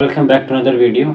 Welcome back to another video.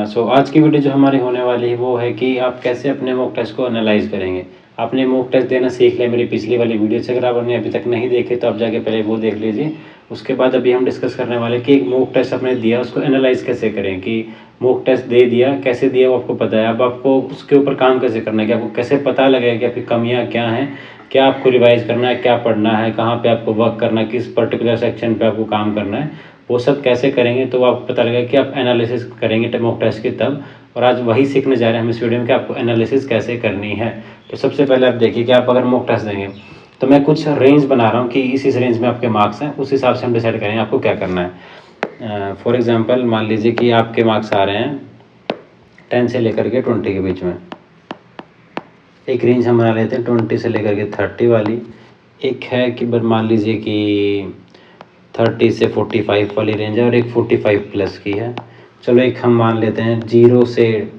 So आज की video जो हमारी होने वाली है वो है कि आप कैसे अपने मॉक टेस्ट को एनालाइज करेंगे। आपने मॉक टेस्ट देना सीख लिया मेरी पिछली वाली वीडियो से, अगर आपने अभी तक नहीं देखे तो आप जाके पहले वो देख लीजिए। उसके बाद अभी हम डिस्कस करने वाले हैं कि एक मॉक टेस्ट आपने दिया उसको एनालाइज कैसे करें, कि मॉक टेस्ट दे दिया कैसे दिया वो आपको पता है, अब आपको उसके ऊपर काम कैसे करना है, कि आपको कैसे पता लगेगा कि आपकी कमियाँ क्या हैं, क्या आपको रिवाइज करना है, क्या पढ़ना है, कहाँ पे आपको वर्क करना है, किस पर्टिकुलर सेक्शन पे आपको काम करना है, वो सब कैसे करेंगे तो आपको पता लगेगा कि आप एनालिसिस करेंगे मॉक टेस्ट की तब। और आज वही सीखने जा रहे हैं हम इस वीडियो में कि आपको एनालिसिस कैसे करनी है। तो सबसे पहले आप देखिए कि आप अगर मॉक टेस्ट देंगे तो मैं कुछ रेंज बना रहा हूँ कि इस रेंज में आपके मार्क्स हैं, उस हिसाब से हम डिसाइड करेंगे आपको क्या करना है। फॉर एग्जांपल मान लीजिए कि आपके मार्क्स आ रहे हैं 10 से लेकर के 20 के बीच में। एक रेंज हम बना लेते हैं 20 से लेकर के 30 वाली। एक है कि मान लीजिए कि 30 से 45 वाली रेंज है और एक 45 प्लस की है। चलो एक हम मान लेते हैं 0 से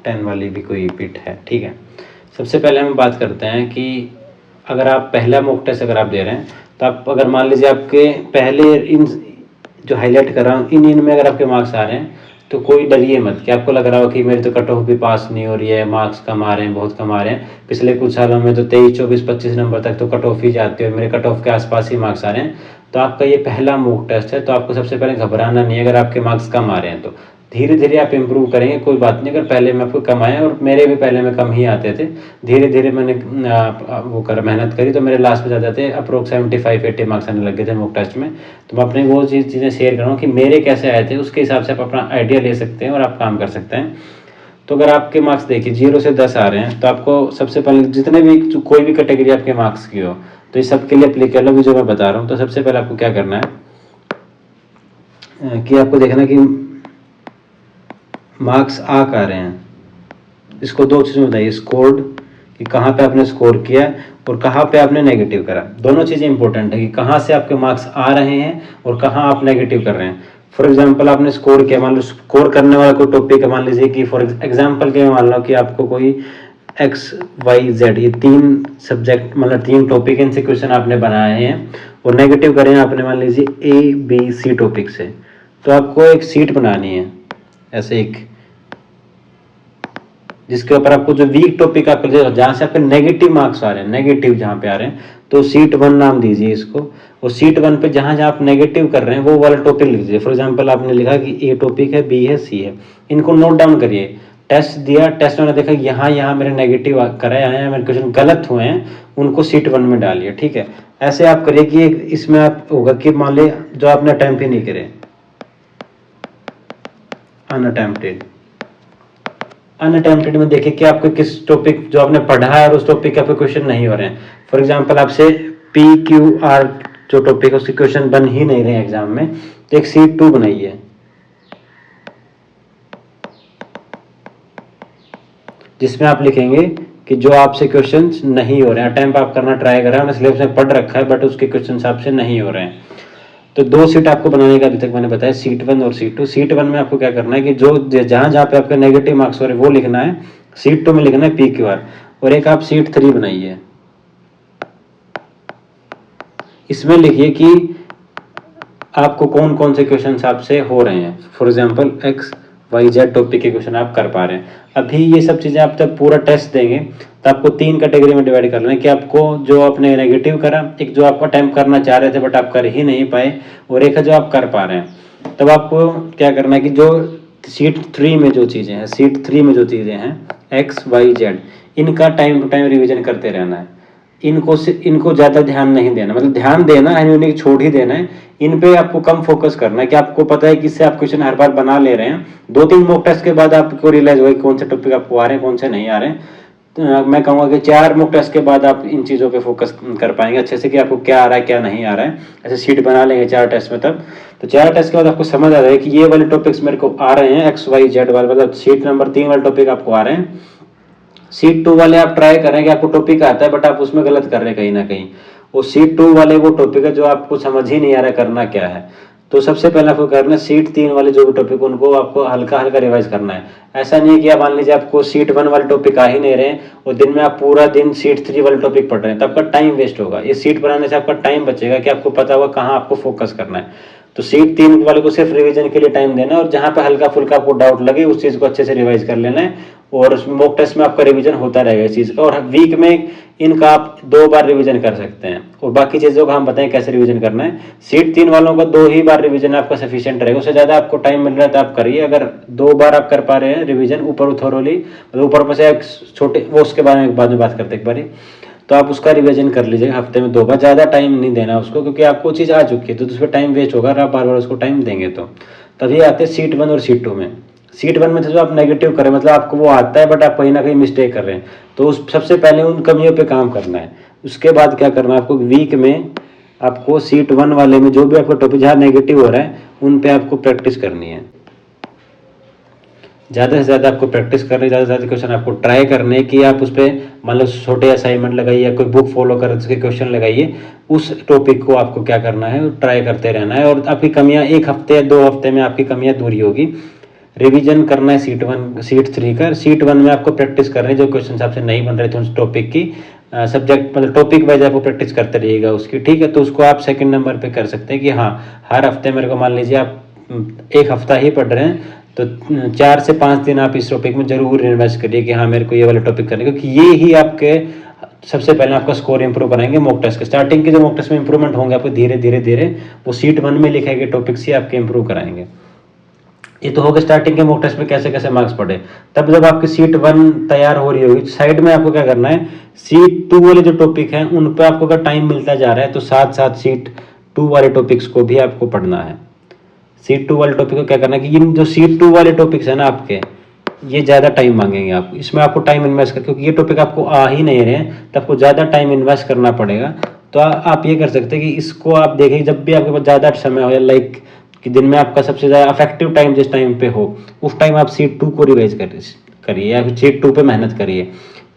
10 वाली भी कोई बिट है, ठीक है। सबसे पहले हम बात करते हैं कि अगर आप पहला मॉक टेस्ट अगर आप दे रहे हैं तो आप अगर मान लीजिए आपके पहले इन जो हाईलाइट कर रहा हूँ इन में अगर आपके मार्क्स आ रहे हैं तो कोई डरिए मत कि आपको लग रहा हो कि मेरी तो कट ऑफ भी पास नहीं हो रही है, मार्क्स कम आ रहे हैं, बहुत कम आ रहे हैं। पिछले कुछ सालों में तो 23, 24, 25 नंबर तक तो कट ऑफ ही जाती है और मेरे कट ऑफ के आसपास ही मार्क्स आ रहे हैं। तो आपका ये पहला मॉक टेस्ट है, तो आपको सबसे पहले घबराना नहीं है अगर आपके मार्क्स कम आ रहे हैं तो। धीरे धीरे आप इम्प्रूव करेंगे, कोई बात नहीं। अगर पहले में आपको कम आए, और मेरे भी पहले में कम ही आते थे, धीरे धीरे मैंने मेहनत करी तो मेरे लास्ट में जा जाते अप्रोक्स 75-80 मार्क्स आने लग गए थे मॉक टेस्ट में। तो मैं अपने वो चीज़ें शेयर कर रहा हूँ कि मेरे कैसे आए थे, उसके हिसाब से आप अपना आइडिया ले सकते हैं और आप काम कर सकते हैं। तो अगर आपके मार्क्स देखिए 0 से 10 आ रहे हैं तो आपको सबसे पहले जितने भी कोई भी कैटेगरी आपके मार्क्स की हो तो ये सबके लिए एप्लीकेबल भी जो मैं बता रहा हूँ। तो सबसे पहले आपको क्या करना है कि आपको देखना कि मार्क्स आ कहाँ रहे हैं। इसको दो चीज़ में बताइए, स्कोर्ड कि कहाँ पे आपने स्कोर किया और कहाँ पे आपने नेगेटिव करा। दोनों चीज़ें इंपॉर्टेंट है कि कहाँ से आपके मार्क्स आ रहे हैं और कहाँ आप नेगेटिव कर रहे हैं। फॉर एग्जांपल आपने स्कोर किया, मान लो स्कोर करने वाला कोई टॉपिक है, मान लीजिए कि फॉर एग्जांपल के मान लो कि आपको कोई XYZ ये 3 सब्जेक्ट मतलब 3 टॉपिक इनसे क्वेश्चन आपने बनाए हैं और नेगेटिव करे हैं आपने मान लीजिए ABC टॉपिक से। तो आपको एक सीट बनानी है ऐसे एक, जिसके ऊपर आपको जो वीक टॉपिक आपको जहाँ से आपके नेगेटिव मार्क्स आ रहे हैं, नेगेटिव जहाँ पे आ रहे हैं तो सीट 1 नाम दीजिए इसको। और सीट 1 पे जहाँ जहाँ आप नेगेटिव कर रहे हैं वो वाला टॉपिक लिख दीजिए। फॉर एग्जांपल आपने लिखा कि A टॉपिक है, B है, C है। इनको नोट डाउन करिए। टेस्ट दिया, टेस्ट में देखा यहाँ यहाँ मेरे नेगेटिव कराए आए हैं, मेरे क्वेश्चन गलत हुए हैं, उनको सीट 1 में डालिए, ठीक है। ऐसे आप करिए कि इसमें आप होगा कि मान ली जो आपने अटेम्प्ट ही नहीं करे, अनअटेम्प्टेड में देखिए कि आपको किस टॉपिक जो आपने पढ़ा है और उस टॉपिक के आपके क्वेश्चन नहीं हो रहे हैं। फॉर एग्जांपल आपसे PQR जो टॉपिक है उसके क्वेश्चन बन ही नहीं रहे हैं एग्जाम में, तो एक सीट 2 बनाइए जिसमें आप लिखेंगे कि जो आपसे क्वेश्चंस नहीं हो रहे हैं, अटेम्प्ट आप करना ट्राई कर रहे हैं, सिलेबस में पढ़ रखा है बट उसके क्वेश्चन आपसे नहीं हो रहे हैं। तो 2 सीट आपको बनाने का अभी तक मैंने बताया, सीट 1 और सीट 2। सीट 1 में आपको क्या करना है कि जो जहाँ जहाँ पे आपके नेगेटिव मार्क्स हो रहे हैं वो लिखना है। सीट 2 में लिखना है PQR। और एक आप सीट 3 बनाइए, इसमें लिखिए कि आपको कौन कौन से क्वेश्चन आपसे हो रहे हैं। फॉर एग्जाम्पल XYZ टॉपिक के क्वेश्चन आप कर पा रहे हैं। अभी ये सब चीज़ें आप जब पूरा टेस्ट देंगे तो आपको 3 कैटेगरी में डिवाइड कर लेना है कि आपको जो आपने नेगेटिव करा, एक जो आप अटेम्प्ट करना चाह रहे थे बट आप कर ही नहीं पाए, और एक है जो आप कर पा रहे हैं। तब आपको क्या करना है कि जो सीट 3 में जो चीज़ें हैं, सीट 3 में जो चीज़ें हैं XYZ, इनका टाइम टू टाइम रिविजन करते रहना है। इनको ज़्यादा ध्यान नहीं देना, मतलब ध्यान देना है, इन्हें छोड़ ही देना है। इन पे आपको कम फोकस करना है कि आपको पता है कि इससे आप क्वेश्चन हर बार बना ले रहे हैं। 2-3 मॉक टेस्ट के बाद आपको रियलाइज होगा कौन से टॉपिक आपको आ रहे हैं, कौन से नहीं आ रहे हैं। तो मैं कहूँगा कि 4 मॉक टेस्ट के बाद आप इन चीज़ों पे फोकस कर पाएंगे अच्छे से कि आपको क्या आ रहा है क्या नहीं आ रहा है। ऐसे सीट बना लेंगे 4 टेस्ट में तब। तो 4 टेस्ट के बाद आपको समझ आ जाएगा कि ये वाले टॉपिक्स मेरे को आ रहे हैं, XYZ वाले, मतलब सीट नंबर 3 वाले टॉपिक आपको आ रहे हैं। सीट 2 वाले आप ट्राई करेंगे, आपको टॉपिक आता है बट आप उसमें गलत कर रहे हैं कहीं ना कहीं। वो सीट 2 वाले वो टॉपिक है जो आपको समझ ही नहीं आ रहा करना क्या है। तो सबसे पहले आपको करना है सीट 3 वाले जो भी टॉपिक उनको आपको हल्का हल्का रिवाइज करना है। ऐसा नहीं है कि आप मान लीजिए आपको सीट 1 वाले टॉपिक आ ही नहीं रहे और दिन में आप पूरा दिन सीट 3 वाले टॉपिक पढ़ रहे हैं, तब आपका टाइम वेस्ट होगा। ये सीट बनाने से आपका टाइम बचेगा कि आपको पता होगा कहाँ आपको फोकस करना है। तो सीट 3 वाले को सिर्फ रिवीजन के लिए टाइम देना है और जहाँ पे हल्का फुल्का आपको डाउट लगे उस चीज़ को अच्छे से रिवाइज कर लेना है और मॉक टेस्ट में आपका रिवीजन होता रहेगा इस चीज़ का। और वीक में इनका आप 2 बार रिवीजन कर सकते हैं और बाकी चीज़ों का हम बताएं कैसे रिवीजन करना है। सीट 3 वालों का 2 ही बार रिवीजन आपका सफिशिएंट रहेगा, उससे ज़्यादा आपको टाइम मिल रहा है तो आप करिए। अगर 2 बार आप कर पा रहे हैं रिवीजन ऊपर थोरोली, मतलब ऊपर से एक छोटे, वो उसके बारे में बाद में बात करते एक बारी, तो आप उसका रिवीजन कर लीजिएगा हफ्ते में 2 बार। ज़्यादा टाइम नहीं देना उसको, क्योंकि आपको चीज़ आ चुकी है तो उस पर टाइम वेस्ट होगा और आप बार बार उसको टाइम देंगे तो। तभी आते हैं सीट 1 और सीट 2 में। सीट 1 में तो जो आप नेगेटिव करें, मतलब आपको वो आता है बट आप कहीं ना कहीं मिस्टेक कर रहे हैं, तो उस सबसे पहले उन कमियों पे काम करना है। उसके बाद क्या करना है आपको, वीक में आपको सीट 1 वाले में जो भी आपका टॉपिक जहाँ नेगेटिव हो रहा है उन पे आपको प्रैक्टिस करनी है। ज़्यादा से ज़्यादा आपको प्रैक्टिस करनी है, ज़्यादा से ज़्यादा क्वेश्चन आपको ट्राई करने कि आप उस पर मान लो छोटे असाइनमेंट लगाइए या कोई बुक फॉलो कर उसके क्वेश्चन लगाइए। उस टॉपिक को आपको क्या करना है, ट्राई करते रहना है और आपकी कमियां 1 हफ्ते या 2 हफ्ते में आपकी कमियां दूरी होगी। रिवीजन करना है सीट 1 सीट 3 का। सीट 1 में आपको प्रैक्टिस करनी है जो क्वेश्चन आपसे नहीं बन रहे थे उस टॉपिक की, सब्जेक्ट मतलब टॉपिक वाइज आपको प्रैक्टिस करते रहिएगा उसकी, ठीक है। तो उसको आप सेकंड नंबर पे कर सकते हैं कि हाँ, हर हफ्ते मेरे को मान लीजिए आप 1 हफ्ता ही पढ़ रहे हैं तो 4 से 5 दिन आप इस टॉपिक में जरूर इन्वेस्ट करिए कि हाँ मेरे को ये वाला टॉपिक करना है, क्योंकि ये ही आपके सबसे पहले आपका स्कोर इंप्रूव बनाएंगे मॉक टेस्ट के। स्टार्टिंग के जो मॉक टेस्ट में इंप्रूवमेंट होंगे आपको धीरे धीरे धीरे वो सीट 1 में लिखे गए टॉपिक्स ही आपके इंप्रूव कराएंगे। ये तो होगा स्टार्टिंग के मॉक टेस्ट में कैसे कैसे मार्क्स पड़े। तब जब आपकी सीट 1 तैयार हो रही होगी साइड में आपको क्या करना है, सीट 2 वाले जो टॉपिक हैं उन पर आपको अगर टाइम मिलता जा रहा है तो साथ साथ सीट 2 वाले टॉपिक्स को भी आपको पढ़ना है। सीट 2 वाले टॉपिक को क्या करना है कि इन जो सीट 2 वाले टॉपिक्स है ना आपके, ये ज़्यादा टाइम मांगेंगे आप, इसमें आपको टाइम इन्वेस्ट कर, क्योंकि ये टॉपिक आपको आ ही नहीं रहे हैं तो आपको ज़्यादा टाइम इन्वेस्ट करना पड़ेगा। तो आप ये कर सकते हैं कि इसको आप देखें जब भी आपके पास ज़्यादा समय हो, या लाइक कि दिन में आपका सबसे ज़्यादा अफेक्टिव टाइम जिस टाइम पे हो उस टाइम आप सीट 2 को रिवाइज करिए या फिर सीट 2 पे मेहनत करिए।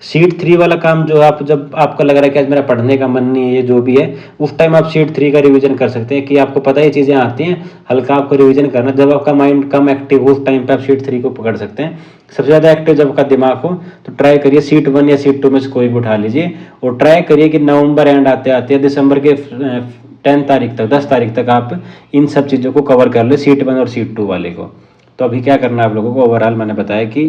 सीट 3 वाला काम जो आप जब आपको लग रहा है कि आज मेरा पढ़ने का मन नहीं है, ये जो भी है, उस टाइम आप सीट 3 का रिवीजन कर सकते हैं कि आपको पता है ये चीज़ें आती हैं, हल्का आपको रिवीजन करना। जब आपका माइंड कम एक्टिव हो उस टाइम पे आप सीट 3 को पकड़ सकते हैं। सबसे ज़्यादा एक्टिव जब आपका दिमाग हो तो ट्राई करिए सीट 1 या सीट 2 में से कोई भी उठा लीजिए और ट्राई करिए कि नवंबर एंड आते आते दिसंबर के 10 तारीख तक 10 तारीख तक आप इन सब चीज़ों को कवर कर ले, सीट 1 और सीट 2 वाले को। तो अभी क्या करना है आप लोगों को, ओवरऑल मैंने बताया कि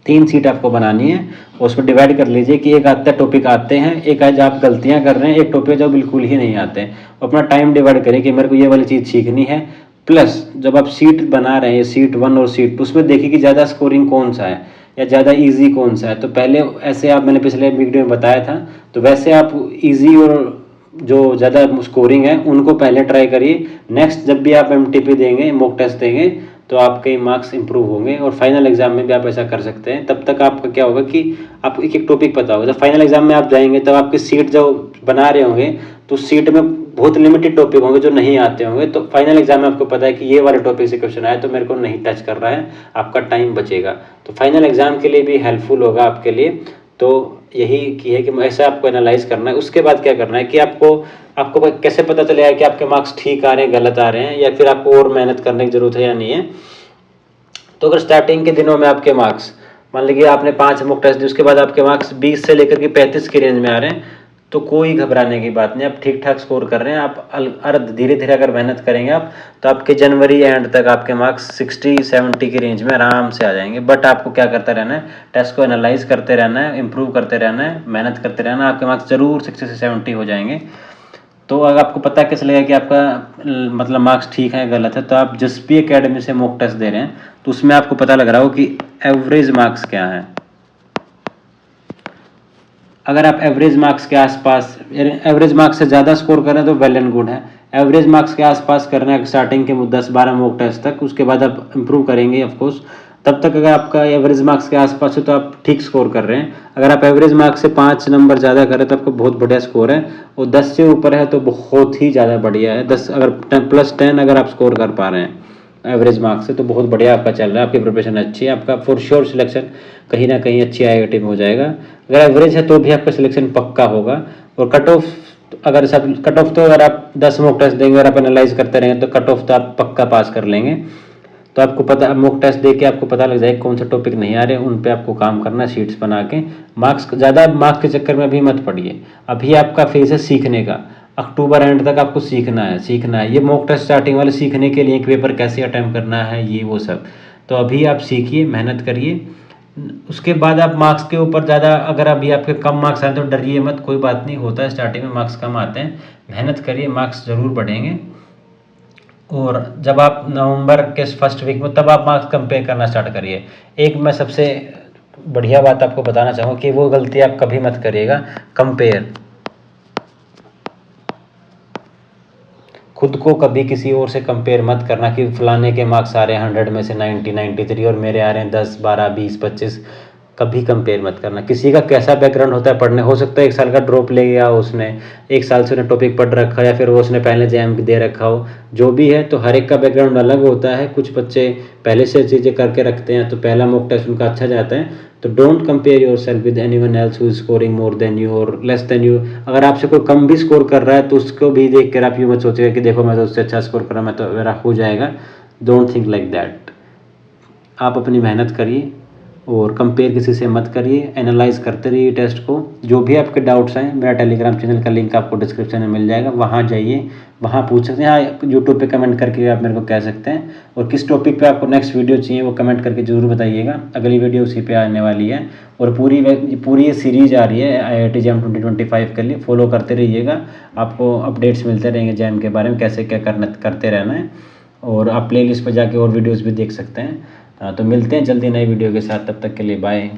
3 सीट आपको बनानी है और उसको डिवाइड कर लीजिए कि एक आधा टॉपिक आते हैं, एक आज आप गलतियां कर रहे हैं, एक टॉपिक जो बिल्कुल ही नहीं आते हैं। अपना टाइम डिवाइड करिए कि मेरे को ये वाली चीज़ सीखनी है। प्लस जब आप सीट बना रहे हैं सीट 1 और सीट 2, उसमें देखिए कि ज़्यादा स्कोरिंग कौन सा है या ज़्यादा ईजी कौन सा है। तो पहले ऐसे आप, मैंने पिछले वीडियो में बताया था, तो वैसे आप ईजी और जो ज़्यादा स्कोरिंग है उनको पहले ट्राई करिए। नेक्स्ट जब भी आप MTP देंगे, मॉक टेस्ट देंगे, तो आपके मार्क्स इंप्रूव होंगे और फाइनल एग्जाम में भी आप ऐसा कर सकते हैं। तब तक आपका क्या होगा कि आपको एक एक टॉपिक पता होगा। जब फाइनल एग्जाम में आप जाएंगे तब आपकी सीट जो बना रहे होंगे तो सीट में बहुत लिमिटेड टॉपिक होंगे जो नहीं आते होंगे, तो फाइनल एग्जाम में आपको पता है कि ये वाले टॉपिक से क्वेश्चन आया तो मेरे को नहीं टच कर रहा है, आपका टाइम बचेगा। तो फाइनल एग्जाम के लिए भी हेल्पफुल होगा आपके लिए। तो यही की है कि ऐसा आपको एनालाइज करना है। उसके बाद क्या करना है कि आपको कैसे पता चलेगा कि आपके मार्क्स ठीक आ रहे हैं, गलत आ रहे हैं, या फिर आपको और मेहनत करने की जरूरत है या नहीं है। तो अगर स्टार्टिंग के दिनों में आपके मार्क्स, मान लीजिए आपने 5 मॉक टेस्ट दिए, उसके बाद आपके मार्क्स 20 से लेकर के 35 की रेंज में आ रहे हैं, तो कोई घबराने की बात नहीं, आप ठीक ठाक स्कोर कर रहे हैं। आप धीरे धीरे अगर मेहनत करेंगे आप, तो आपके जनवरी एंड तक आपके मार्क्स 60-70 की रेंज में आराम से आ जाएंगे। बट आपको क्या करता रहना है, टेस्ट को एनालाइज करते रहना है, इंप्रूव करते रहना है, मेहनत करते रहना है, आपके मार्क्स जरूर 60 से 70 हो जाएंगे। तो अगर आपको पता कैसे लगेगा कि आपका मतलब मार्क्स ठीक है गलत है, तो आप जिस भी एकेडमी से मॉक टेस्ट दे रहे हैं तो उसमें आपको पता लग रहा हो कि एवरेज मार्क्स क्या है। अगर आप एवरेज मार्क्स के आसपास, एवरेज मार्क्स से ज़्यादा स्कोर कर रहे हैं तो वेल एंड गुड है। एवरेज मार्क्स के आसपास करना है स्टार्टिंग के 10-12 मॉक टेस्ट तक, उसके बाद आप इंप्रूव करेंगे ऑफकोर्स। तब तक अगर आपका एवरेज मार्क्स के आसपास है तो आप ठीक स्कोर कर रहे हैं। अगर आप एवरेज मार्क्स से 5 नंबर ज़्यादा कर रहे हैं तो आपको बहुत बढ़िया स्कोर है, और 10 से ऊपर है तो बहुत ही ज़्यादा बढ़िया है। 10 अगर 10+10 अगर आप स्कोर कर पा रहे हैं एवरेज मार्क्स से तो बहुत बढ़िया आपका चल रहा है, आपकी प्रिपरेशन अच्छी है, आपका फॉर श्योर सिलेक्शन कहीं ना कहीं अच्छी IIT में हो जाएगा। अगर एवरेज है तो भी आपका सिलेक्शन पक्का होगा। और कट ऑफ, अगर सब कट ऑफ, तो अगर आप 10 मॉक टेस्ट देंगे और आप एनालाइज करते रहेंगे तो कट ऑफ तो आप पक्का पास कर लेंगे। तो आपको पता, मॉक टेस्ट दे के आपको पता लग जाएगा कौन सा टॉपिक नहीं आ रहे, उन पे आपको काम करना है, शीट्स बना के। मार्क्स, ज़्यादा मार्क्स के चक्कर में अभी मत पड़िए, अभी आपका फेज है सीखने का। अक्टूबर एंड तक आपको सीखना है। ये मॉक टेस्ट स्टार्टिंग वाले सीखने के लिए एक पेपर कैसे अटेम्प्ट करना है, ये वो सब। तो अभी आप सीखिए, मेहनत करिए, उसके बाद आप मार्क्स के ऊपर ज़्यादा, अगर अभी आपके कम मार्क्स आए तो डरिए मत, कोई बात नहीं, होता है स्टार्टिंग में मार्क्स कम आते हैं। मेहनत करिए, मार्क्स ज़रूर बढ़ेंगे। और जब आप नवंबर के फर्स्ट वीक में, तब आप मार्क्स कंपेयर करना स्टार्ट करिए। एक मैं सबसे बढ़िया बात आपको बताना चाहूँगा कि वो गलती आप कभी मत करिएगा, कंपेयर। खुद को कभी किसी और से कंपेयर मत करना कि फलाने के मार्क्स आ रहे हैं 100 में से 90, 93 और मेरे आ रहे हैं 10, 12, 20, 25। कभी कंपेयर मत करना। किसी का कैसा बैकग्राउंड होता है पढ़ने, हो सकता है 1 साल का ड्रॉप ले गया उसने, 1 साल से उसने टॉपिक पढ़ रखा, या फिर वो उसने पहले जैम दे रखा हो, जो भी है। तो हर एक का बैकग्राउंड अलग होता है। कुछ बच्चे पहले से चीज़ें करके रखते हैं तो पहला मॉक टेस्ट उनका अच्छा जाता है। तो don't compare your self with any one else who is scoring more than you और लेस देन यू। अगर आपसे कोई कम भी स्कोर कर रहा है तो उसको भी देख कर आप यूँ मत सोचिएगा कि देखो मैं तो उससे अच्छा स्कोर कर रहा हूँ, मैं तो मेरा हो जाएगा। Don't think like that. आप अपनी मेहनत करिए और कंपेयर किसी से मत करिए, एनालाइज करते रहिए टेस्ट को। जो भी आपके डाउट्स हैं, मेरा टेलीग्राम चैनल का लिंक आपको डिस्क्रिप्शन में मिल जाएगा, वहाँ जाइए, वहाँ पूछ सकते हैं। हाँ, यूट्यूब पे कमेंट करके आप मेरे को कह सकते हैं। और किस टॉपिक पे आपको नेक्स्ट वीडियो चाहिए वो कमेंट करके ज़रूर बताइएगा, अगली वीडियो उसी पे आने वाली है। और पूरी ये सीरीज आ रही है IIT JAM 2025 के लिए, फॉलो करते रहिएगा। आपको अपडेट्स मिलते रहेंगे जैम के बारे में, कैसे क्या करते रहना है। और आप प्लेलिस्ट पर जाके और वीडियोज़ भी देख सकते हैं। तो मिलते हैं जल्दी नई वीडियो के साथ, तब तक के लिए बाय।